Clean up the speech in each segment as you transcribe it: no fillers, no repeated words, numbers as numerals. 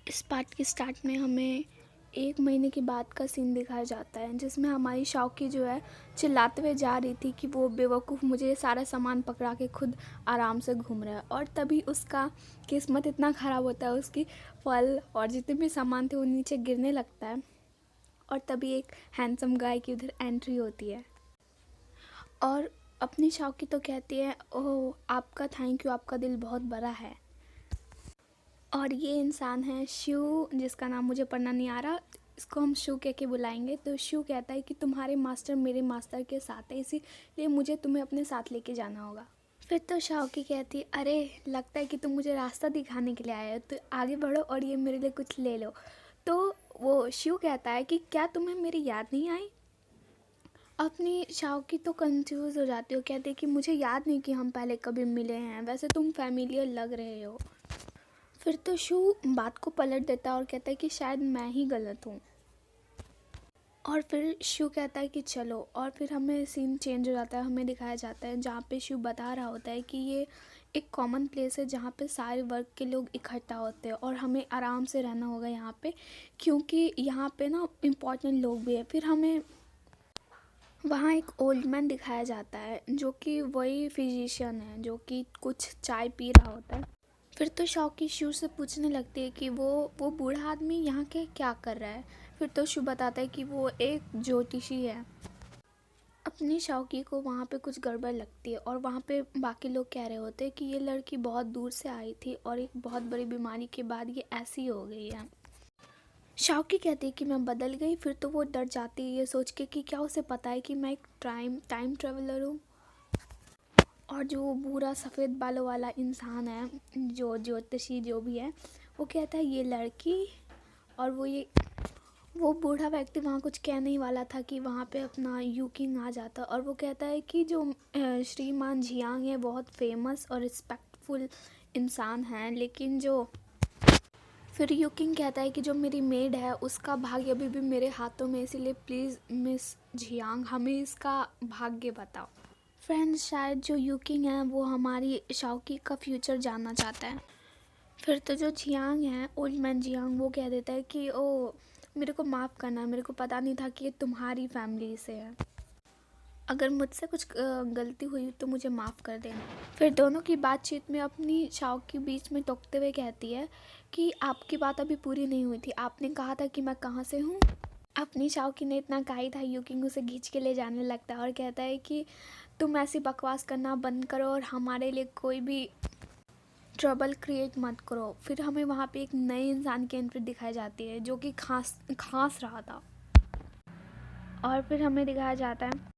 इस पार्ट के स्टार्ट में हमें 1 महीने के बाद का सीन दिखाया जाता है, जिसमें हमारी शौकी जो है चिल्लाते हुए जा रही थी कि वो बेवकूफ़ मुझे सारा सामान पकड़ा के खुद आराम से घूम रहा है। और तभी उसका किस्मत इतना ख़राब होता है, उसकी फल और जितने भी सामान थे वो नीचे गिरने लगता है। और तभी एक हैंडसम गाय की उधर एंट्री होती है और अपनी शौकी तो कहती है, ओह आपका थैंक यू, आपका दिल बहुत बड़ा है। और ये इंसान है शिव, जिसका नाम मुझे पढ़ना नहीं आ रहा, इसको हम शिव कह के बुलाएंगे। तो शिव कहता है कि तुम्हारे मास्टर मेरे मास्टर के साथ है, इसीलिए मुझे तुम्हें अपने साथ लेके जाना होगा। फिर तो शौकी कहती है, अरे लगता है कि तुम मुझे रास्ता दिखाने के लिए आए हो, तो आगे बढ़ो और ये मेरे लिए कुछ ले लो। तो वो शिव कहता है कि क्या तुम्हें मेरी याद नहीं आई। अपनी शौकी तो कंफ्यूज हो जाती हो, कहती है कि मुझे याद नहीं कि हम पहले कभी मिले हैं, वैसे तुम फैमिलियर लग रहे हो। फिर तो शू बात को पलट देता है और कहता है कि शायद मैं ही गलत हूँ। और फिर शू कहता है कि चलो, और फिर हमें सीन चेंज हो जाता है, हमें दिखाया जाता है जहाँ पे शू बता रहा होता है कि ये एक कॉमन प्लेस है जहाँ पे सारे वर्क के लोग इकट्ठा होते हैं और हमें आराम से रहना होगा यहाँ पे, क्योंकि यहाँ पे ना इम्पॉर्टेंट लोग भी है। फिर हमें वहाँ एक ओल्ड मैन दिखाया जाता है जो कि वही फिजिशियन है जो कि कुछ चाय पी रहा होता है। फिर तो शौकी शिव से पूछने लगती है कि वो बूढ़ा आदमी यहाँ के क्या कर रहा है। फिर तो शिव बताता है कि वो एक ज्योतिषी है। अपनी शौकी को वहाँ पे कुछ गड़बड़ लगती है और वहाँ पे बाकी लोग कह रहे होते हैं कि ये लड़की बहुत दूर से आई थी और एक बहुत बड़ी बीमारी के बाद ये ऐसी हो गई है। शौकी कहती है कि मैं बदल गई। फिर तो वो डर जाती है ये सोच के कि क्या उसे पता है कि मैं एक टाइम ट्रेवलर हूँ। और जो बूढ़ा सफ़ेद बालों वाला इंसान है, जो ज्योतिषी जो भी है, वो कहता है ये लड़की, और वो बूढ़ा व्यक्ति वहाँ कुछ कहने ही वाला था कि वहाँ पे अपना यूकिंग आ जाता। और वो कहता है कि जो श्रीमान जियांग है बहुत फेमस और रिस्पेक्टफुल इंसान हैं, लेकिन जो फिर यूकिंग कहता है कि जो मेरी मेड है उसका भाग्य अभी भी मेरे हाथों में, इसीलिए प्लीज़ मिस जियांग हमें इसका भाग्य बताओ। फ्रेंड्स, शायद जो यूकिंग है वो हमारी शौकी का फ्यूचर जानना चाहता है। फिर तो जो जियांग है, ओल्ड मैन जियांग, वो कह देता है कि ओ मेरे को माफ़ करना, मेरे को पता नहीं था कि ये तुम्हारी फैमिली से है, अगर मुझसे कुछ गलती हुई तो मुझे माफ़ कर देना। फिर दोनों की बातचीत में अपनी शौकी बीच में टोकते हुए कहती है कि आपकी बात अभी पूरी नहीं हुई थी, आपने कहा था कि मैं कहाँ से हूँ। अपनी शौकी ने इतना कहा ही था, यूकिंग उसे खींच के ले जाने लगता है और कहता है कि तुम ऐसी बकवास करना बंद करो और हमारे लिए कोई भी ट्रबल क्रिएट मत करो। फिर हमें वहाँ पे एक नए इंसान की एंट्री दिखाई जाती है जो कि खांस रहा था। और फिर हमें दिखाया जाता है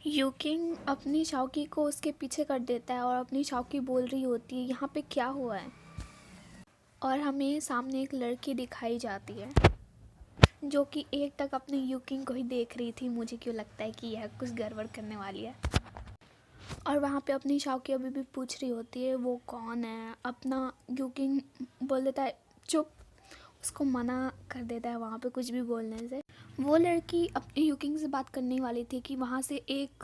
यूकिंग अपनी शौकी को उसके पीछे कर देता है और अपनी शौकी बोल रही होती है यहाँ पे क्या हुआ है। और हमें सामने एक लड़की दिखाई जाती है जो कि एक तक अपने यूकिंग को ही देख रही थी। मुझे क्यों लगता है कि यह कुछ गड़बड़ करने वाली है। और वहाँ पे अपनी शौकी अभी भी पूछ रही होती है वो कौन है। अपना यूकिंग बोल देता है चुप, उसको मना कर देता है वहाँ पे कुछ भी बोलने से। वो लड़की अपनी यूकिंग से बात करने वाली थी कि वहाँ से एक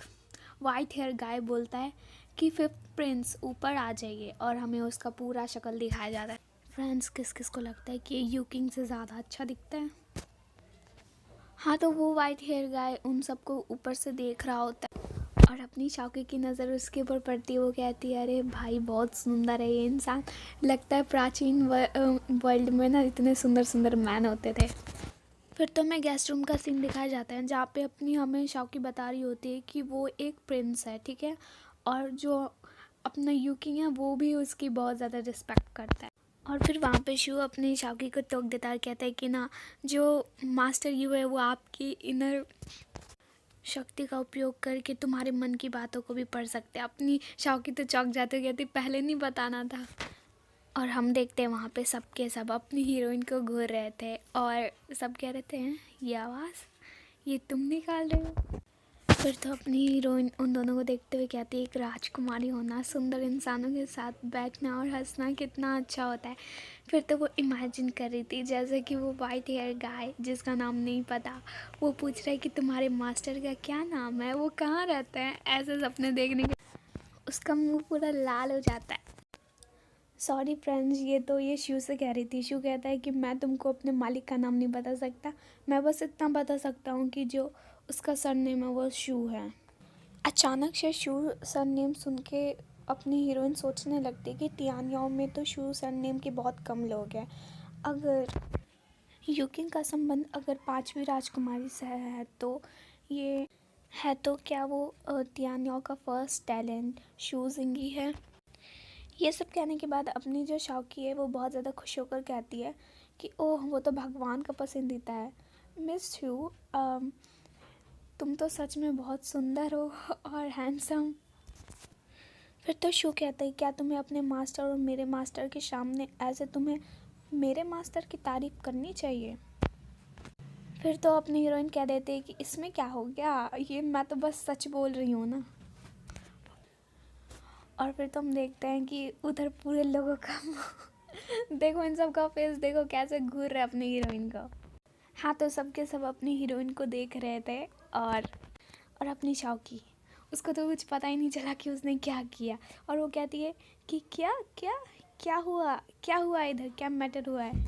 वाइट हेयर गाय बोलता है कि फिफ्थ प्रिंस ऊपर आ जाइए, और हमें उसका पूरा शक्ल दिखाया जाता है। फ्रेंड्स, किस किस को लगता है कि यूकिंग से ज़्यादा अच्छा दिखता है? हाँ, तो वो वाइट हेयर गाय उन सबको ऊपर से देख रहा होता है और अपनी शौकी की नज़र उसके ऊपर पड़ती है। वो कहती है अरे भाई बहुत सुंदर है ये इंसान, लगता है प्राचीन वर्ल्ड में ना इतने सुंदर सुंदर मैन होते थे। फिर तो हमें गेस्ट रूम का सीन दिखाया जाता है जहाँ पे अपनी हमें शौकी बता रही होती है कि वो एक प्रिंस है, ठीक है, और जो अपना यूकिंग है वो भी उसकी बहुत ज़्यादा रिस्पेक्ट करता है। और फिर वहाँ पे शू अपनी शौकी को टोक देता है, कहता है कि ना जो मास्टर यू है वो आपकी इनर शक्ति का उपयोग करके तुम्हारे मन की बातों को भी पढ़ सकते हैं। अपनी शौकी तो चौंक जाते, कहती पहले नहीं बताना था। और हम देखते हैं वहाँ पे सब के सब अपनी हीरोइन को घूर रहे थे और सब कह रहे थे ये आवाज़ ये तुम निकाल रहे हो। फिर तो अपनी हीरोइन उन दोनों को देखते हुए कहती है एक राजकुमारी होना, सुंदर इंसानों के साथ बैठना और हंसना कितना अच्छा होता है। फिर तो वो इमेजिन कर रही थी जैसे कि वो वाइट हेयर गाय जिसका नाम नहीं पता, वो पूछ रहा है कि तुम्हारे मास्टर का क्या नाम है, वो कहाँ रहते हैं। ऐसे सपने देखने के उसका मुंह पूरा लाल हो जाता है। सॉरी फ्रेंड्स, ये शू से कह रही थी। शू कहता है कि मैं तुमको अपने मालिक का नाम नहीं बता सकता, मैं बस इतना बता सकता हूँ कि जो उसका सरनेम है वो शू है। अचानक से शू सरनेम सुन के अपनी हीरोइन सोचने लगती है कि तियान्याओ में तो शू सरनेम के बहुत कम लोग हैं। अगर यूकिंग का संबंध अगर पांचवी राजकुमारी से है तो क्या वो तियान्याओ का फर्स्ट टैलेंट शू जिंगी है? ये सब कहने के बाद अपनी जो शाओकी है वो बहुत ज़्यादा खुश होकर कहती है कि ओह, वो तो भगवान का पसंदीदा है। मिस शू, तुम तो सच में बहुत सुंदर हो और हैंडसम। फिर तो शू कहता है, क्या तुम्हें अपने मास्टर और मेरे मास्टर के सामने ऐसे तुम्हें मेरे मास्टर की तारीफ करनी चाहिए? फिर तो अपनी हीरोइन कह देते हैं कि इसमें क्या हो गया, ये मैं तो बस सच बोल रही हूँ ना। और फिर तो हम देखते हैं कि उधर पूरे लोगों का देखो, इन सब का फेस देखो कैसे घूर रहा है अपनी हीरोइन का। हाँ, तो सबके सब अपनी हीरोइन को देख रहे थे और अपनी शाओकी, उसको तो कुछ पता ही नहीं चला कि उसने क्या किया। और वो कहती है कि क्या क्या क्या हुआ इधर, क्या मैटर हुआ है?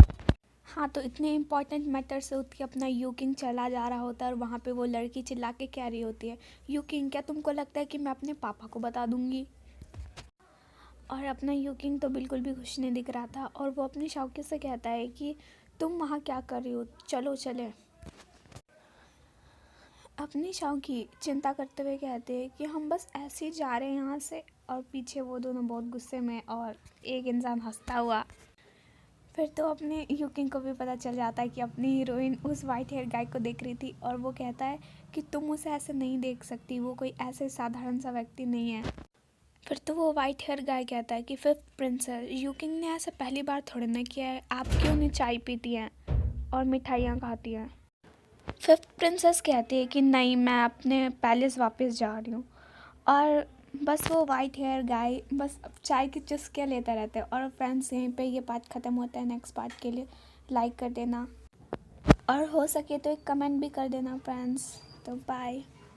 हाँ, तो इतने इम्पॉर्टेंट मैटर से उठ के अपना यूकिंग चला जा रहा होता है और वहाँ पे वो लड़की चिल्ला के कह रही होती है, यूकिंग, क्या तुमको लगता है कि मैं अपने पापा को बता दूंगी? और अपना यूकिंग तो बिल्कुल भी खुश नहीं दिख रहा था और वो अपनी शाओकी से कहता है कि तुम वहाँ क्या कर रही हो, चलो चले। अपनी शाओकी चिंता करते हुए कहते हैं कि हम बस ऐसे ही जा रहे हैं यहाँ से। और पीछे वो दोनों बहुत गुस्से में और एक इंसान हंसता हुआ। फिर तो अपने यूकिंग को भी पता चल जाता है कि अपनी हीरोइन उस वाइट हेयर गाय को देख रही थी और वो कहता है कि तुम उसे ऐसे नहीं देख सकती, वो कोई ऐसे साधारण सा व्यक्ति नहीं है। फिर तो वो वाइट हेयर गाय कहता है कि फिफ्थ प्रिंसेस, यूकिंग ने ऐसा पहली बार थोड़े ना किया है, आप क्यों नहीं चाय पीती हैं और मिठाइयाँ खाती हैं? फिफ्थ प्रिंसेस कहती है कि नहीं, मैं अपने पैलेस वापस जा रही हूँ। और बस वो वाइट हेयर गाय बस चाय की चुस्कियाँ लेता रहता है। और फ्रेंड्स, यहीं पे ये पार्ट ख़त्म होता है। नेक्स्ट पार्ट के लिए लाइक कर देना और हो सके तो एक कमेंट भी कर देना फ्रेंड्स। तो बाय।